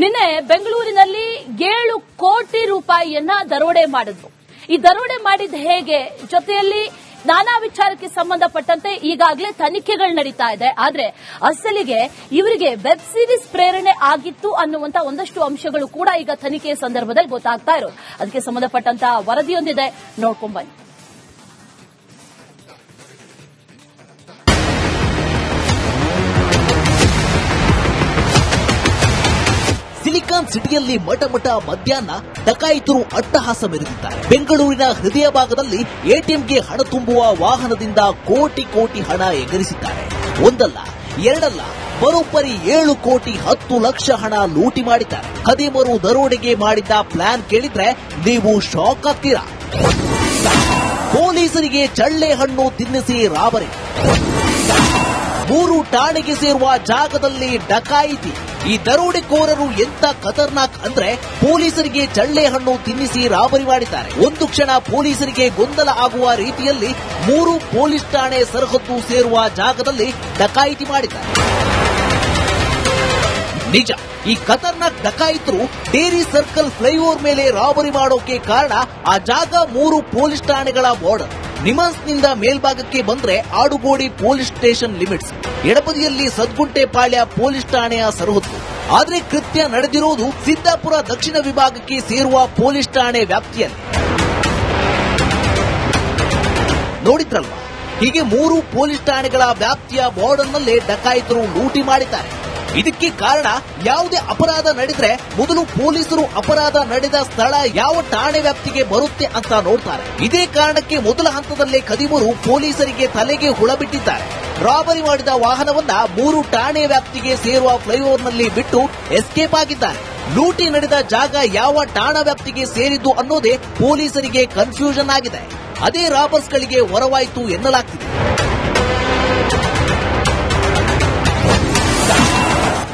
ನಿನ್ನೆ ಬೆಂಗಳೂರಿನಲ್ಲಿ 7 ಕೋಟಿ ರೂಪಾಯಿಯನ್ನ ದರೋಡೆ ಮಾಡಿದ್ರು. ಈ ದರೋಡೆ ಮಾಡಿದ ಹೇಗೆ, ಜೊತೆಯಲ್ಲಿ ನಾನಾ ವಿಚಾರಕ್ಕೆ ಸಂಬಂಧಪಟ್ಟಂತೆ ಈಗಾಗಲೇ ತನಿಖೆಗಳು ನಡೀತಾ ಇದೆ. ಆದ್ರೆ ಅಸಲಿಗೆ ಇವರಿಗೆ ವೆಬ್ ಸೀರೀಸ್ ಪ್ರೇರಣೆ ಆಗಿತ್ತು ಅನ್ನುವಂತ ಒಂದಷ್ಟು ಅಂಶಗಳು ಕೂಡ ಈಗ ತನಿಖೆಯ ಸಂದರ್ಭದಲ್ಲಿ ಗೊತ್ತಾಗ್ತಾ ಇರೋದು. ಅದಕ್ಕೆ ಸಂಬಂಧಪಟ್ಟಂತ ವರದಿಯೊಂದಿದೆ, ನೋಡ್ಕೊಂಡ್ಬನ್ನಿ. ಸಿಲಿಕಾನ್ ಸಿಟಿಯಲ್ಲಿ ಮಠ ಮಧ್ಯಾಹ್ನ ಡಕಾಯಿತರು ಅಟ್ಟಹಾಸ ಮೆರೆದಿದ್ದಾರೆ. ಬೆಂಗಳೂರಿನ ಹೃದಯ ಭಾಗದಲ್ಲಿ ಎಟಿಎಂಗೆ ಹಣ ತುಂಬುವ ವಾಹನದಿಂದ ಕೋಟಿ ಹಣ ಎಗರಿಸಿದ್ದಾರೆ. ಒಂದಲ್ಲ ಎರಡಲ್ಲ, ಬರೋಬ್ಬರಿ 7 ಕೋಟಿ 10 ಲಕ್ಷ ಹಣ ಲೂಟಿ ಮಾಡಿದ್ದಾರೆ. ಖದೀಮರು ದರೋಡೆಗೆ ಮಾಡಿದ್ದ ಪ್ಲಾನ್ ಕೇಳಿದ್ರೆ ನೀವು ಶಾಕ್ ಆಗ್ತೀರಾ. ಪೊಲೀಸರಿಗೆ ಚಳ್ಳೆ ಹಣ್ಣು ತಿನ್ನಿಸಿ ರಾಬರಿ, 3 ಠಾಣೆಗೆ ಸೇರುವ ಜಾಗದಲ್ಲಿ ಡಕಾಯಿತಿ. ಈ ದರೋಡೆಕೋರರು ಎಂತ ಖತರ್ನಾಕ್ ಅಂದ್ರೆ ಪೊಲೀಸರಿಗೆ ಚಳ್ಳೆ ಹಣ್ಣು ತಿನ್ನಿಸಿ ರಾಬರಿ ಮಾಡಿದ್ದಾರೆ. ಒಂದು ಕ್ಷಣ ಪೊಲೀಸರಿಗೆ ಗೊಂದಲ ಆಗುವ ರೀತಿಯಲ್ಲಿ 3 ಪೊಲೀಸ್ ಠಾಣೆ ಸರಹದ್ದು ಸೇರುವ ಜಾಗದಲ್ಲಿ ಡಕಾಯಿತಿ ಮಾಡಿದ್ದಾರೆ. ನಿಜ, ಈ ಖತರ್ನಾಕ್ ಡಕಾಯಿತರು ಡೇರಿ ಸರ್ಕಲ್ ಫ್ಲೈಓವರ್ ಮೇಲೆ ರಾಬರಿ ಮಾಡೋಕೆ ಕಾರಣ ಆ ಜಾಗ 3 ಪೊಲೀಸ್ ಠಾಣೆಗಳ ಬಾರ್ಡರ್. ನಿಮಾನ್ಸ್ನಿಂದ ಮೇಲ್ಭಾಗಕ್ಕೆ ಬಂದ್ರೆ ಆಡುಗೋಡಿ ಪೊಲೀಸ್ ಸ್ಟೇಷನ್ ಲಿಮಿಟ್ಸ್, ಎಡಬದಿಯಲ್ಲಿ ಸದ್ಗುಂಟೆಪಾಳ್ಯ ಪೊಲೀಸ್ ಠಾಣೆಯ ಸರಹದ್ದು. ಆದ್ರೆ ಕೃತ್ಯ ನಡೆದಿರುವುದು ಸಿದ್ದಾಪುರ ದಕ್ಷಿಣ ವಿಭಾಗಕ್ಕೆ ಸೇರುವ ಪೊಲೀಸ್ ಠಾಣೆ ವ್ಯಾಪ್ತಿಯಲ್ಲಿ. ನೋಡಿದ್ರಲ್ವಾ, ಹೀಗೆ 3 ಪೊಲೀಸ್ ಠಾಣೆಗಳ ವ್ಯಾಪ್ತಿಯ ಬಾರ್ಡರ್ನಲ್ಲೇ ಡಕಾಯಿತರು ಲೂಟಿ ಮಾಡಿದ್ದಾರೆ. ಇದಕ್ಕೆ ಕಾರಣ, ಯಾವುದೇ ಅಪರಾಧ ನಡೆದ್ರೆ ಮೊದಲು ಪೊಲೀಸರು ಅಪರಾಧ ನಡೆದ ಸ್ಥಳ ಯಾವ ಠಾಣೆ ವ್ಯಾಪ್ತಿಗೆ ಬರುತ್ತೆ ಅಂತ ನೋಡ್ತಾರೆ. ಇದೇ ಕಾರಣಕ್ಕೆ ಮೊದಲ ಹಂತದಲ್ಲೇ ಖದೀಮರು ಪೊಲೀಸರಿಗೆ ತಲೆಗೆ ಹುಳ ಬಿಟ್ಟಿದ್ದಾರೆ. ರಾಬರಿ ಮಾಡಿದ ವಾಹನವನ್ನ 3 ಠಾಣೆ ವ್ಯಾಪ್ತಿಗೆ ಸೇರುವ ಫ್ಲೈಓವರ್ನಲ್ಲಿ ಬಿಟ್ಟು ಎಸ್ಕೇಪ್ ಆಗಿದ್ದಾರೆ. ಲೂಟಿ ನಡೆದ ಜಾಗ ಯಾವ ಠಾಣಾ ವ್ಯಾಪ್ತಿಗೆ ಸೇರಿದ್ದು ಅನ್ನೋದೇ ಪೊಲೀಸರಿಗೆ ಕನ್ಫ್ಯೂಷನ್ ಆಗಿದೆ. ಅದೇ ರಾಬರ್ಸ್ಗಳಿಗೆ ಹೊರವಾಯಿತು ಎನ್ನಲಾಗ್ತಿದೆ.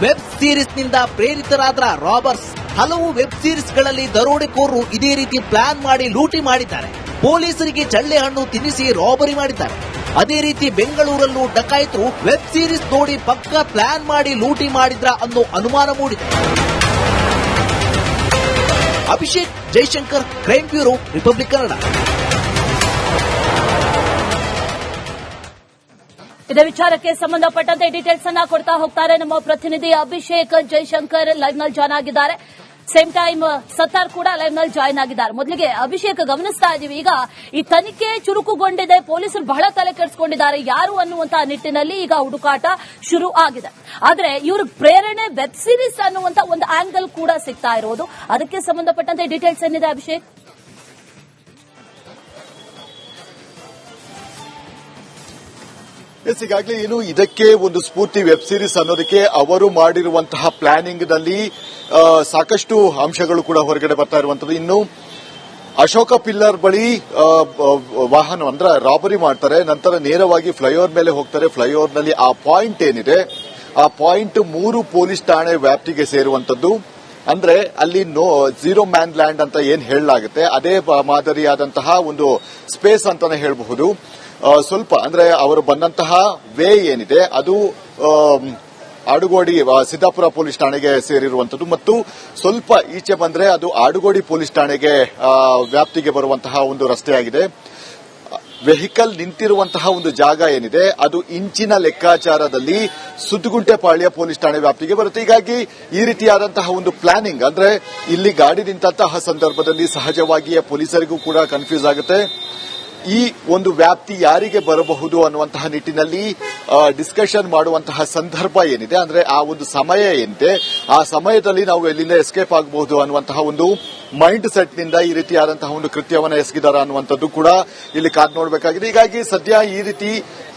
ವೆಬ್ ಸೀರೀಸ್ನಿಂದ ಪ್ರೇರಿತರಾದ ರಾಬರ್ಸ್ ಹಲವು ವೆಬ್ ಸೀರೀಸ್ಗಳಲ್ಲಿ ದರೋಡೆಕೋರರು ಇದೇ ರೀತಿ ಪ್ಲಾನ್ ಮಾಡಿ ಲೂಟಿ ಮಾಡಿದ್ದಾರೆ. ಪೊಲೀಸರಿಗೆ ಚಳ್ಳೆ ಹಣ್ಣು ತಿನ್ನಿಸಿ ರಾಬರಿ ಮಾಡಿದ್ದಾರೆ. ಅದೇ ರೀತಿ ಬೆಂಗಳೂರಲ್ಲೂ ಡಕಾಯಿತರು ವೆಬ್ ಸೀರೀಸ್ ನೋಡಿ ಪಕ್ಕ ಪ್ಲಾನ್ ಮಾಡಿ ಲೂಟಿ ಮಾಡಿದ್ರ ಅನ್ನೋ ಅನುಮಾನ ಮೂಡಿದೆ. Abhishek Jaishankar, crime bureau, republic Kannada. ಇದೇ ವಿಚಾರಕ್ಕೆ ಸಂಬಂಧಪಟ್ಟಂತೆ ಡೀಟೇಲ್ಸ್ ಅನ್ನ ಕೊಡ್ತಾ ಹೋಗ್ತಾರೆ ನಮ್ಮ ಪ್ರತಿನಿಧಿ ಅಭಿಷೇಕ್ ಜೈಶಂಕರ್. ಲೈವ್ ನಲ್ಲಿ ಜಾಯ್ನ್ ಆಗಿದ್ದಾರೆ. ಸೇಮ್ ಟೈಮ್ ಸತ್ತಾರ್ ಕೂಡ ಲೈವ್ ನಲ್ಲಿ ಜಾಯ್ನ್ ಆಗಿದ್ದಾರೆ. ಮೊದಲಿಗೆ ಅಭಿಷೇಕ್, ಗಮನಿಸ್ತಾ ಇದೀವಿ, ಈಗ ಈ ತನಿಖೆ ಚುರುಕುಗೊಂಡಿದೆ, ಪೊಲೀಸರು ಬಹಳ ತಲೆ ಕೆಡಿಸಿಕೊಂಡಿದ್ದಾರೆ, ಯಾರು ಅನ್ನುವಂತಹ ನಿಟ್ಟಿನಲ್ಲಿ ಈಗ ಹುಡುಕಾಟ ಶುರು ಆಗಿದೆ. ಆದ್ರೆ ಇವ್ರ ಪ್ರೇರಣೆ ವೆಬ್ ಸೀರೀಸ್ ಅನ್ನುವಂತ ಒಂದು ಆಂಗಲ್ ಕೂಡ ಸಿಗ್ತಾ ಇರೋದು. ಅದಕ್ಕೆ ಸಂಬಂಧಪಟ್ಟಂತೆ ಡೀಟೇಲ್ಸ್ ಏನಿದೆ ಅಭಿಷೇಕ್? ಈಗಾಗಲೇ ಏನು ಇದಕ್ಕೆ ಒಂದು ಸ್ಫೂರ್ತಿ ವೆಬ್ ಸೀರೀಸ್ ಅನ್ನೋದಕ್ಕೆ ಅವರು ಮಾಡಿರುವಂತಹ ಪ್ಲಾನಿಂಗ್ ನಲ್ಲಿ ಸಾಕಷ್ಟು ಅಂಶಗಳು ಕೂಡ ಹೊರಗಡೆ ಬರ್ತಾ ಇರುವಂತದ್ದು. ಇನ್ನು ಅಶೋಕ ಪಿಲ್ಲರ್ ಬಳಿ ವಾಹನ ಅಂದ್ರೆ ರಾಬರಿ ಮಾಡ್ತಾರೆ, ನಂತರ ನೇರವಾಗಿ ಫ್ಲೈಓವರ್ ಮೇಲೆ ಹೋಗ್ತಾರೆ. ಫ್ಲೈಓವರ್ ನಲ್ಲಿ ಆ ಪಾಯಿಂಟ್ ಏನಿದೆ, ಆ ಪಾಯಿಂಟ್ 3 ಪೊಲೀಸ್ ಠಾಣೆ ವ್ಯಾಪ್ತಿಗೆ ಸೇರುವಂತದ್ದು. ಅಂದ್ರೆ ಅಲ್ಲಿ ಝೀರೋ ಮ್ಯಾನ್ ಲ್ಯಾಂಡ್ ಅಂತ ಏನ್ ಹೇಳಲಾಗುತ್ತೆ, ಅದೇ ಮಾದರಿಯಾದಂತಹ ಒಂದು ಸ್ಪೇಸ್ ಅಂತಾನೆ ಹೇಳಬಹುದು. ಸ್ವಲ್ಪ ಅಂದ್ರೆ ಅವರು ಬಂದಂತಹ ವೇ ಏನಿದೆ ಅದು ಆಡುಗೋಡಿ ಸಿದ್ದಾಪುರ ಪೊಲೀಸ್ ಠಾಣೆಗೆ ಸೇರಿರುವಂತದ್ದು, ಮತ್ತು ಸ್ವಲ್ಪ ಈಚೆ ಬಂದ್ರೆ ಅದು ಆಡುಗೋಡಿ ಪೊಲೀಸ್ ಠಾಣೆಗೆ ವ್ಯಾಪ್ತಿಗೆ ಬರುವಂತಹ ಒಂದು ರಸ್ತೆಯಾಗಿದೆ. ವೆಹಿಕಲ್ ನಿಂತಿರುವಂತಹ ಒಂದು ಜಾಗ ಏನಿದೆ ಅದು ಇಂಚಿನ ಲೆಕ್ಕಾಚಾರದಲ್ಲಿ ಸುದ್ಗುಂಟೆಪಾಳ್ಯ ಪೊಲೀಸ್ ಠಾಣೆ ವ್ಯಾಪ್ತಿಗೆ ಬರುತ್ತೆ. ಹೀಗಾಗಿ ಈ ರೀತಿಯಾದಂತಹ ಒಂದು ಪ್ಲಾನಿಂಗ್ ಅಂದ್ರೆ ಇಲ್ಲಿ ಗಾಡಿ ನಿಂತಹ ಸಂದರ್ಭದಲ್ಲಿ ಸಹಜವಾಗಿಯೇ ಪೊಲೀಸರಿಗೂ ಕೂಡ ಕನ್ಫ್ಯೂಸ್ ಆಗುತ್ತೆ. ಈ ಒಂದು ವ್ಯಾಪ್ತಿ ಯಾರಿಗೆ ಬರಬಹುದು ಅನ್ನುವಂತಹ ನಿಟ್ಟಿನಲ್ಲಿ ಡಿಸ್ಕಷನ್ ಮಾಡುವಂತಹ ಸಂದರ್ಭ ಏನಿದೆ, ಅಂದ್ರೆ ಆ ಒಂದು ಸಮಯ ಏನಿದೆ, ಆ ಸಮಯದಲ್ಲಿ ನಾವು ಎಲ್ಲಿಂದ ಎಸ್ಕೇಪ್ ಆಗಬಹುದು ಅನ್ನುವಂತಹ ಒಂದು ಮೈಂಡ್ ಸೆಟ್ ನಿಂದ ಈ ರೀತಿಯಾದಂತಹ ಒಂದು ಕೃತ್ಯವನ್ನ ಎಸಗಿದಾರ ಅನ್ನುವಂಥದ್ದು ಕೂಡ ಇಲ್ಲಿ ಕಾದ್ ನೋಡಬೇಕಾಗಿದೆ. ಹೀಗಾಗಿ ಸದ್ಯ ಈ ರೀತಿ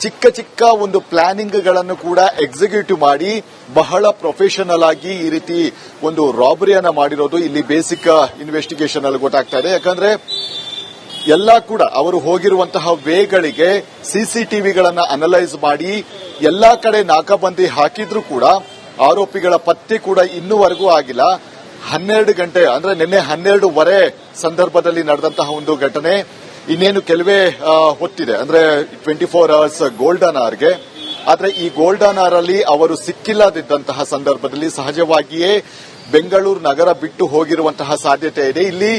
ಚಿಕ್ಕ ಒಂದು ಪ್ಲಾನಿಂಗ್ ಗಳನ್ನು ಕೂಡ ಎಕ್ಸಿಕ್ಯೂಟಿವ್ ಮಾಡಿ ಬಹಳ ಪ್ರೊಫೆಷನಲ್ ಆಗಿ ಈ ರೀತಿ ಒಂದು ರಾಬರಿಯನ್ನ ಮಾಡಿರೋದು ಇಲ್ಲಿ ಬೇಸಿಕ್ ಇನ್ವೆಸ್ಟಿಗೇಷನ್ ಅಲ್ಲಿ ಗೊತ್ತಾಗ್ತಾ ಇದೆ. ಯಾಕಂದ್ರೆ ಎಲ್ಲ ಕೂಡ ಅವರು ಹೋಗಿರುವಂತಹ ವೇಗಳಿಗೆ ಸಿಸಿಟಿವಿಗಳನ್ನ ಅನಲೈಸ್ ಮಾಡಿ ಎಲ್ಲಾ ಕಡೆ ನಾಕಾಬಂದಿ ಹಾಕಿದ್ರೂ ಕೂಡ ಆರೋಪಿಗಳ ಪತ್ತೆ ಕೂಡ ಇನ್ನೂವರೆಗೂ ಆಗಿಲ್ಲ. 12 ಗಂಟೆ ಅಂದ್ರೆ ನಿನ್ನೆ 12:15 ಸಂದರ್ಭದಲ್ಲಿ ನಡೆದಂತಹ ಒಂದು ಘಟನೆ. ಇನ್ನೇನು ಕೆಲವೇ ಹೊತ್ತಿದೆ ಅಂದ್ರೆ 24 ಅವರ್ಸ್ ಗೋಲ್ಡನ್ ಅವರ್ಗೆ ಆದ್ರೆ ಈ ಗೋಲ್ಡನ್ ಅವರ್ ಅಲ್ಲಿ ಅವರು ಸಿಕ್ಕಿಲ್ಲದಿದ್ದಂತಹ ಸಂದರ್ಭದಲ್ಲಿ ಸಹಜವಾಗಿಯೇ ಬೆಂಗಳೂರು ನಗರ ಬಿಟ್ಟು ಹೋಗಿರುವಂತಹ ಸಾಧ್ಯತೆ ಇದೆ. ಇಲ್ಲಿ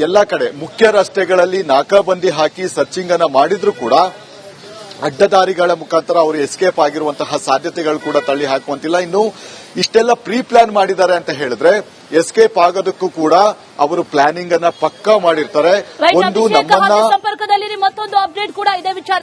ಎಲ್ಲಾ ಕಡೆ ಮುಖ್ಯ ರಸ್ತೆಗಳಲ್ಲಿ ನಾಕಾಬಂದಿ ಹಾಕಿ ಸರ್ಚಿಂಗ್ ಅನ್ನ ಮಾಡಿದ್ರೂ ಕೂಡ ಅಡ್ಡದಾರಿಗಳ ಮುಖಾಂತರ ಅವರು ಎಸ್ಕೇಪ್ ಆಗಿರುವಂತಹ ಸಾಧ್ಯತೆಗಳು ಕೂಡ ತಳ್ಳಿ ಹಾಕುವಂತಿಲ್ಲ. ಇನ್ನು ಇಷ್ಟೆಲ್ಲ ಪ್ರೀ ಪ್ಲಾನ್ ಮಾಡಿದ್ದಾರೆ ಅಂತ ಹೇಳಿದ್ರೆ ಎಸ್ಕೇಪ್ ಆಗೋದಕ್ಕೂ ಕೂಡ ಅವರು ಪ್ಲಾನಿಂಗ್ ಅನ್ನ ಪಕ್ಕಾ ಮಾಡಿರ್ತಾರೆ. ಒಂದು ನಮ್ಮನ್ನ ಸಂಪರ್ಕದಲ್ಲಿ ಮತ್ತೊಂದು ಅಪ್ಡೇಟ್ ಕೂಡ ಇದೆ ವಿಚಾರ.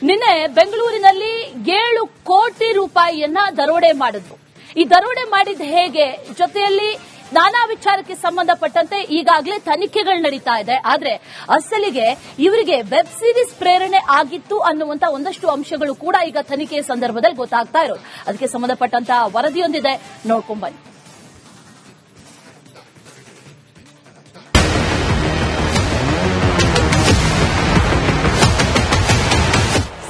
ನಿನ್ನೆ ಬೆಂಗಳೂರಿನಲ್ಲಿ 7 ಕೋಟಿ ರೂಪಾಯಿಯನ್ನ ದರೋಡೆ ಮಾಡಿದ್ರು. ಈ ದರೋಡೆ ಮಾಡಿದ ಹೇಗೆ, ಜೊತೆಯಲ್ಲಿ ನಾನಾ ವಿಚಾರಕ್ಕೆ ಸಂಬಂಧಪಟ್ಟಂತೆ ಈಗಾಗಲೇ ತನಿಖೆಗಳು ನಡೀತಾ ಇದೆ. ಆದ್ರೆ ಅಸಲಿಗೆ ಇವರಿಗೆ ವೆಬ್ ಸೀರೀಸ್ ಪ್ರೇರಣೆ ಆಗಿತ್ತು ಅನ್ನುವಂತ ಒಂದಷ್ಟು ಅಂಶಗಳು ಕೂಡ ಈಗ ತನಿಖೆಯ ಸಂದರ್ಭದಲ್ಲಿ ಗೊತ್ತಾಗ್ತಾ ಇರೋದು. ಅದಕ್ಕೆ ಸಂಬಂಧಪಟ್ಟಂತಹ ವರದಿಯೊಂದಿದೆ, ನೋಡ್ಕೊಂಡ್ಬನ್ನಿ.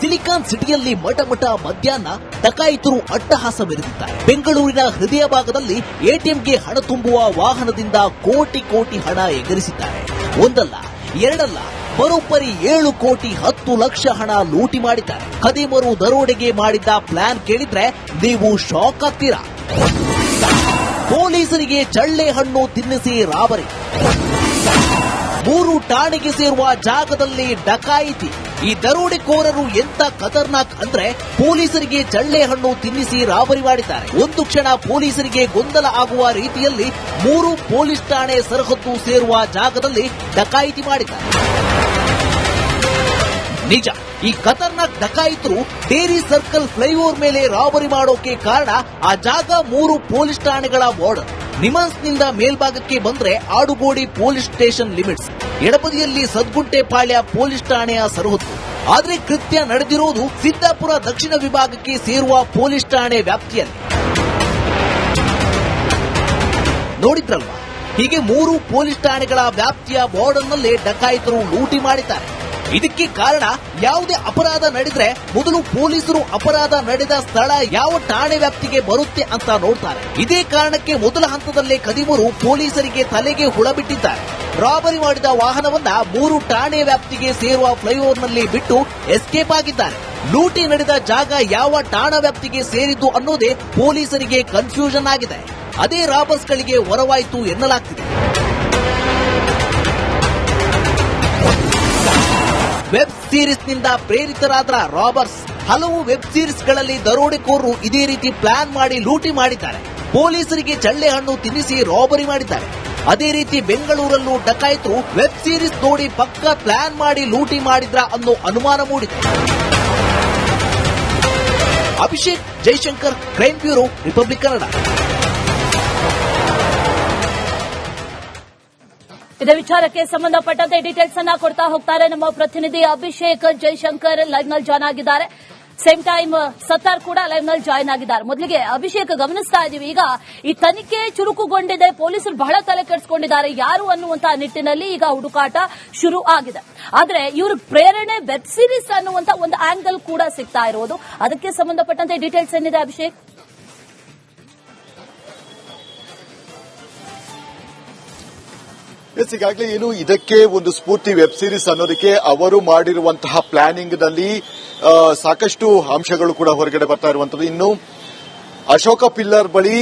ಸಿಲಿಕಾನ್ ಸಿಟಿಯಲ್ಲಿ ಮಠ ಮಧ್ಯಾಹ್ನ ಡಕಾಯಿತರು ಅಟ್ಟಹಾಸ ಮೆರೆದಿದ್ದಾರೆ. ಬೆಂಗಳೂರಿನ ಹೃದಯ ಭಾಗದಲ್ಲಿ ಎಟಿಎಂಗೆ ಹಣ ತುಂಬುವ ವಾಹನದಿಂದ ಕೋಟಿ ಹಣ ಎಗರಿಸಿದ್ದಾರೆ. ಒಂದಲ್ಲ ಎರಡಲ್ಲ, ಬರೋಬ್ಬರಿ 7 ಕೋಟಿ 10 ಲಕ್ಷ ಹಣ ಲೂಟಿ ಮಾಡಿದ್ದಾರೆ. ಖದೀಮರು ದರೋಡೆಗೆ ಮಾಡಿದ್ದ ಪ್ಲಾನ್ ಕೇಳಿದ್ರೆ ನೀವು ಶಾಕ್ ಆಗ್ತೀರಾ. ಪೊಲೀಸರಿಗೆ ಚಳ್ಳೆ ಹಣ್ಣು ತಿನ್ನಿಸಿ ರಾಬರಿ, 3 ಠಾಣೆಗೆ ಸೇರುವ ಜಾಗದಲ್ಲಿ ಡಕಾಯಿತಿ. ಈ ದರೋಡೆಕೋರರು ಎಂತ ಖತರ್ನಾಕ್ ಅಂದ್ರೆ ಪೊಲೀಸರಿಗೆ ಚಳ್ಳೆ ಹಣ್ಣು ತಿನ್ನಿಸಿ ರಾಬರಿ ಮಾಡಿದ್ದಾರೆ. ಒಂದು ಕ್ಷಣ ಪೊಲೀಸರಿಗೆ ಗೊಂದಲ ಆಗುವ ರೀತಿಯಲ್ಲಿ 3 ಪೊಲೀಸ್ ಠಾಣೆ ಸರಹದ್ದು ಸೇರುವ ಜಾಗದಲ್ಲಿ ಡಕಾಯಿತಿ ಮಾಡಿದ್ದಾರೆ. ನಿಜ, ಈ ಖತರ್ನಾಕ್ ಡಕಾಯಿತರು ಡೇರಿ ಸರ್ಕಲ್ ಫ್ಲೈಓವರ್ ಮೇಲೆ ರಾಬರಿ ಮಾಡೋಕೆ ಕಾರಣ ಆ ಜಾಗ 3 ಪೊಲೀಸ್ ಠಾಣೆಗಳ ಬಾರ್ಡರ್. ನಿಮಾನ್ಸ್ನಿಂದ ಮೇಲ್ಭಾಗಕ್ಕೆ ಬಂದ್ರೆ ಆಡುಗೋಡಿ ಪೊಲೀಸ್ ಸ್ಟೇಷನ್ ಲಿಮಿಟ್ಸ್, ಎಡಬದಿಯಲ್ಲಿ ಸದ್ಗುಂಟೆಪಾಳ್ಯ ಪೊಲೀಸ್ ಠಾಣೆಯ ಸರಹದ್ದು. ಆದ್ರೆ ಕೃತ್ಯ ನಡೆದಿರೋದು ಸಿದ್ದಾಪುರ ದಕ್ಷಿಣ ವಿಭಾಗಕ್ಕೆ ಸೇರುವ ಪೊಲೀಸ್ ಠಾಣೆ ವ್ಯಾಪ್ತಿಯಲ್ಲಿ. ನೋಡಿದ್ರಲ್ವಾ, ಹೀಗೆ 3 ಪೊಲೀಸ್ ಠಾಣೆಗಳ ವ್ಯಾಪ್ತಿಯ ಬಾರ್ಡರ್ನಲ್ಲೇ ಡಕಾಯಿತರು ಲೂಟಿ ಮಾಡಿದ್ದಾರೆ. ಇದಕ್ಕೆ ಕಾರಣ ಯಾವುದೇ ಅಪರಾಧ ನಡೆದ್ರೆ ಮೊದಲು ಪೊಲೀಸರು ಅಪರಾಧ ನಡೆದ ಸ್ಥಳ ಯಾವ ಠಾಣೆ ವ್ಯಾಪ್ತಿಗೆ ಬರುತ್ತೆ ಅಂತ ನೋಡ್ತಾರೆ. ಇದೇ ಕಾರಣಕ್ಕೆ ಮೊದಲ ಹಂತದಲ್ಲೇ ಖದೀಮರು ಪೊಲೀಸರಿಗೆ ತಲೆಗೆ ಹುಳ ಬಿಟ್ಟಿದ್ದಾರೆ. ರಾಬರಿ ಮಾಡಿದ ವಾಹನವನ್ನ 3 ಠಾಣೆ ವ್ಯಾಪ್ತಿಗೆ ಸೇರುವ ಫ್ಲೈಓವರ್ನಲ್ಲಿ ಬಿಟ್ಟು ಎಸ್ಕೇಪ್ ಆಗಿದ್ದಾರೆ. ಲೂಟಿ ನಡೆದ ಜಾಗ ಯಾವ ಠಾಣಾ ವ್ಯಾಪ್ತಿಗೆ ಸೇರಿದ್ದು ಅನ್ನೋದೇ ಪೊಲೀಸರಿಗೆ ಕನ್ಫ್ಯೂಷನ್ ಆಗಿದೆ. ಅದೇ ರಾಬರ್ಸ್ಗಳಿಗೆ ಹೊರವಾಯಿತು ಎನ್ನಲಾಗ್ತಿದೆ. ವೆಬ್ ಸೀರೀಸ್ನಿಂದ ಪ್ರೇರಿತರಾದ ರಾಬರ್ಸ್ ಹಲವು ವೆಬ್ ಸೀರೀಸ್ಗಳಲ್ಲಿ ದರೋಡೆಕೋರರು ಇದೇ ರೀತಿ ಪ್ಲಾನ್ ಮಾಡಿ ಲೂಟಿ ಮಾಡಿದ್ದಾರೆ. ಪೊಲೀಸರಿಗೆ ಚಳ್ಳೆ ಹಣ್ಣು ತಿನ್ನಿಸಿ ರಾಬರಿ ಮಾಡಿದ್ದಾರೆ. ಅದೇ ರೀತಿ ಬೆಂಗಳೂರಲ್ಲೂ ಡಕಾಯಿತರು ವೆಬ್ ಸೀರೀಸ್ ನೋಡಿ ಪಕ್ಕಾ ಪ್ಲಾನ್ ಮಾಡಿ ಲೂಟಿ ಮಾಡಿದ್ರ ಅನ್ನೋ ಅನುಮಾನ ಮೂಡಿದೆ. Abhishek Jaishankar, crime bureau, republic Kannada. ಇದೇ ವಿಚಾರಕ್ಕೆ ಸಂಬಂಧಪಟ್ಟಂತೆ ಡೀಟೇಲ್ಸ್ ಅನ್ನ ಕೊಡ್ತಾ ಹೋಗ್ತಾರೆ ನಮ್ಮ ಪ್ರತಿನಿಧಿ ಅಭಿಷೇಕ್ ಜೈಶಂಕರ್. ಲೈವ್ ನಲ್ಲಿ ಜಾಯ್ನ್ ಆಗಿದ್ದಾರೆ. ಸೇಮ್ ಟೈಮ್ ಸತ್ತಾರ್ ಕೂಡ ಲೈವ್ ನಲ್ಲಿ ಜಾಯ್ನ್ ಆಗಿದ್ದಾರೆ. ಮೊದಲಿಗೆ ಅಭಿಷೇಕ್, ಗಮನಿಸ್ತಾ ಇದೀವಿ, ಈಗ ಈ ತನಿಖೆ ಚುರುಕುಗೊಂಡಿದೆ, ಪೊಲೀಸರು ಬಹಳ ತಲೆ ಕೆಡಿಸಿಕೊಂಡಿದ್ದಾರೆ, ಯಾರು ಅನ್ನುವಂತಹ ನಿಟ್ಟಿನಲ್ಲಿ ಈಗ ಹುಡುಕಾಟ ಶುರು ಆಗಿದೆ. ಆದ್ರೆ ಇವರು ಪ್ರೇರಣೆ ವೆಬ್ ಸೀರೀಸ್ ಅನ್ನುವಂತ ಒಂದು ಆಂಗಲ್ ಕೂಡ ಸಿಗ್ತಾ ಇರೋದು. ಅದಕ್ಕೆ ಸಂಬಂಧಪಟ್ಟಂತೆ ಡೀಟೇಲ್ಸ್ ಏನಿದೆ ಅಭಿಷೇಕ್? ಈಗಾಗಲೇ ಏನು ಇದಕ್ಕೆ ಒಂದು ಸ್ಫೂರ್ತಿ ವೆಬ್ ಸೀರೀಸ್ ಅನ್ನೋದಕ್ಕೆ ಅವರು ಮಾಡಿರುವಂತಹ ಪ್ಲಾನಿಂಗ್ ನಲ್ಲಿ ಸಾಕಷ್ಟು ಅಂಶಗಳು ಕೂಡ ಹೊರಗಡೆ ಬರ್ತಾ ಇರುವಂತದ್ದು. ಇನ್ನು ಅಶೋಕ ಪಿಲ್ಲರ್ ಬಳಿ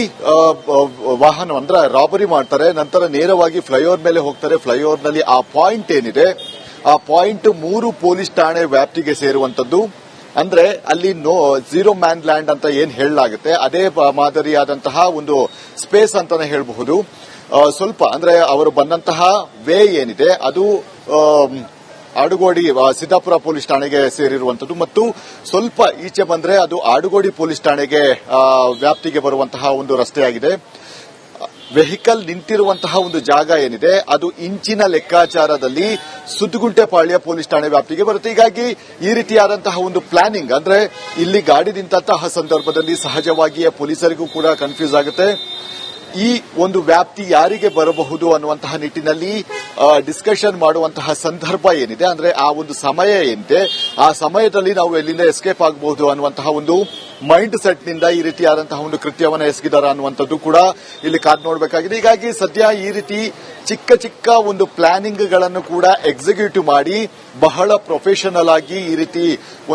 ವಾಹನ ಅಂದ್ರೆ ರಾಬರಿ ಮಾಡ್ತಾರೆ, ನಂತರ ನೇರವಾಗಿ ಫ್ಲೈಓವರ್ ಮೇಲೆ ಹೋಗ್ತಾರೆ. ಫ್ಲೈಓವರ್ ನಲ್ಲಿ ಆ ಪಾಯಿಂಟ್ ಏನಿದೆ, ಆ ಪಾಯಿಂಟ್ 3 ಪೊಲೀಸ್ ಠಾಣೆ ವ್ಯಾಪ್ತಿಗೆ ಸೇರುವಂತದ್ದು. ಅಂದ್ರೆ ಅಲ್ಲಿ ಝೀರೋ ಮ್ಯಾನ್ ಲ್ಯಾಂಡ್ ಅಂತ ಏನ್ ಹೇಳಲಾಗುತ್ತೆ, ಅದೇ ಮಾದರಿಯಾದಂತಹ ಒಂದು ಸ್ಪೇಸ್ ಅಂತಾನೆ ಹೇಳಬಹುದು. ಸ್ವಲ್ಪ ಅಂದ್ರೆ ಅವರು ಬಂದಂತಹ ವೇ ಏನಿದೆ ಅದು ಆಡುಗೋಡಿ ಸಿದ್ದಾಪುರ ಪೊಲೀಸ್ ಠಾಣೆಗೆ ಸೇರಿರುವಂತದ್ದು, ಮತ್ತು ಸ್ವಲ್ಪ ಈಚೆ ಬಂದ್ರೆ ಅದು ಆಡುಗೋಡಿ ಪೊಲೀಸ್ ಠಾಣೆಗೆ ವ್ಯಾಪ್ತಿಗೆ ಬರುವಂತಹ ಒಂದು ರಸ್ತೆಯಾಗಿದೆ. ವೆಹಿಕಲ್ ನಿಂತಿರುವಂತಹ ಒಂದು ಜಾಗ ಏನಿದೆ ಅದು ಇಂಚಿನ ಲೆಕ್ಕಾಚಾರದಲ್ಲಿ ಸುದ್ಗುಂಟೆಪಾಳ್ಯ ಪೊಲೀಸ್ ಠಾಣೆ ವ್ಯಾಪ್ತಿಗೆ ಬರುತ್ತೆ. ಹೀಗಾಗಿ ಈ ರೀತಿಯಾದಂತಹ ಒಂದು ಪ್ಲಾನಿಂಗ್ ಅಂದ್ರೆ ಇಲ್ಲಿ ಗಾಡಿ ನಿಂತಹ ಸಂದರ್ಭದಲ್ಲಿ ಸಹಜವಾಗಿಯೇ ಪೊಲೀಸರಿಗೂ ಕೂಡ ಕನ್ಫ್ಯೂಸ್ ಆಗುತ್ತೆ. ಈ ಒಂದು ವ್ಯಾಪ್ತಿ ಯಾರಿಗೆ ಬರಬಹುದು ಅನ್ನುವಂತಹ ನಿಟ್ಟಿನಲ್ಲಿ ಡಿಸ್ಕಷನ್ ಮಾಡುವಂತಹ ಸಂದರ್ಭ ಏನಿದೆ, ಅಂದ್ರೆ ಆ ಒಂದು ಸಮಯ ಏನಿದೆ, ಆ ಸಮಯದಲ್ಲಿ ನಾವು ಎಲ್ಲಿಂದ ಎಸ್ಕೇಪ್ ಆಗಬಹುದು ಅನ್ನುವಂತಹ ಒಂದು ಮೈಂಡ್ ಸೆಟ್ ನಿಂದ ಈ ರೀತಿಯಾದಂತಹ ಒಂದು ಕೃತ್ಯವನ್ನ ಎಸಗಿದಾರ ಅನ್ನುವಂಥದ್ದು ಕೂಡ ಇಲ್ಲಿ ಕಾದ್ ನೋಡಬೇಕಾಗಿದೆ. ಹೀಗಾಗಿ ಸದ್ಯ ಈ ರೀತಿ ಚಿಕ್ಕ ಚಿಕ್ಕ ಒಂದು ಪ್ಲಾನಿಂಗ್ ಗಳನ್ನು ಕೂಡ ಎಕ್ಸಿಕ್ಯೂಟಿವ್ ಮಾಡಿ ಬಹಳ ಪ್ರೊಫೆಷನಲ್ ಆಗಿ ಈ ರೀತಿ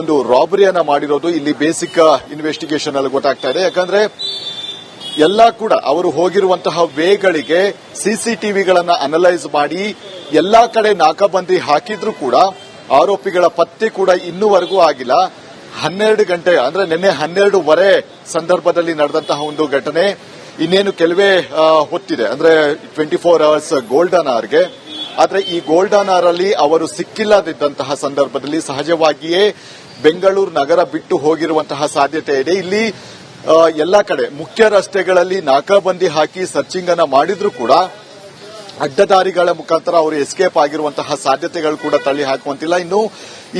ಒಂದು ರಾಬರಿಯನ್ನ ಮಾಡಿರೋದು ಇಲ್ಲಿ ಬೇಸಿಕ್ ಇನ್ವೆಸ್ಟಿಗೇಷನ್ ಅಲ್ಲಿ ಗೊತ್ತಾಗ್ತಾ ಇದೆ. ಯಾಕಂದ್ರೆ ಎಲ್ಲ ಕೂಡ ಅವರು ಹೋಗಿರುವಂತಹ ವೇಗಳಿಗೆ ಸಿಸಿಟಿವಿಗಳನ್ನ ಅನಲೈಸ್ ಮಾಡಿ ಎಲ್ಲಾ ಕಡೆ ನಾಕಾಬಂದಿ ಹಾಕಿದ್ರೂ ಕೂಡ ಆರೋಪಿಗಳ ಪತ್ತೆ ಕೂಡ ಇನ್ನೂವರೆಗೂ ಆಗಿಲ್ಲ. 12 ಗಂಟೆ ಅಂದ್ರೆ ನಿನ್ನೆ 12:15 ಸಂದರ್ಭದಲ್ಲಿ ನಡೆದಂತಹ ಒಂದು ಘಟನೆ ಇನ್ನೇನು ಕೆಲವೇ ಹೊತ್ತಿದೆ, ಅಂದ್ರೆ 24 hours ಗೋಲ್ಡನ್ ಅವರ್ಗೆ. ಆದ್ರೆ ಈ ಗೋಲ್ಡನ್ ಅವರ್ ಅಲ್ಲಿ ಅವರು ಸಿಕ್ಕಿಲ್ಲದಿದ್ದಂತಹ ಸಂದರ್ಭದಲ್ಲಿ ಸಹಜವಾಗಿಯೇ ಬೆಂಗಳೂರು ನಗರ ಬಿಟ್ಟು ಹೋಗಿರುವಂತಹ ಸಾಧ್ಯತೆ ಇದೆ. ಇಲ್ಲಿ ಎಲ್ಲಾ ಕಡೆ ಮುಖ್ಯ ರಸ್ತೆಗಳಲ್ಲಿ ನಾಕಾಬಂದಿ ಹಾಕಿ ಸರ್ಚಿಂಗ್ ಅನ್ನ ಮಾಡಿದ್ರೂ ಕೂಡ ಅಡ್ಡದಾರಿಗಳ ಮುಖಾಂತರ ಅವರು ಎಸ್ಕೇಪ್ ಆಗಿರುವಂತಹ ಸಾಧ್ಯತೆಗಳು ಕೂಡ ತಳ್ಳಿ ಹಾಕುವಂತಿಲ್ಲ. ಇನ್ನು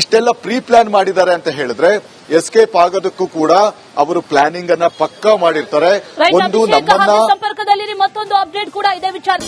ಇಷ್ಟೆಲ್ಲ ಪ್ರೀ ಪ್ಲಾನ್ ಮಾಡಿದ್ದಾರೆ ಅಂತ ಹೇಳಿದ್ರೆ ಎಸ್ಕೇಪ್ ಆಗೋದಕ್ಕೂ ಕೂಡ ಅವರು ಪ್ಲಾನಿಂಗ್ ಅನ್ನ ಪಕ್ಕಾ ಮಾಡಿರ್ತಾರೆ. ಸಂಪರ್ಕದಲ್ಲಿ ಮತ್ತೊಂದು ಅಪ್ಡೇಟ್ ಕೂಡ ಇದೆ ವಿಚಾರ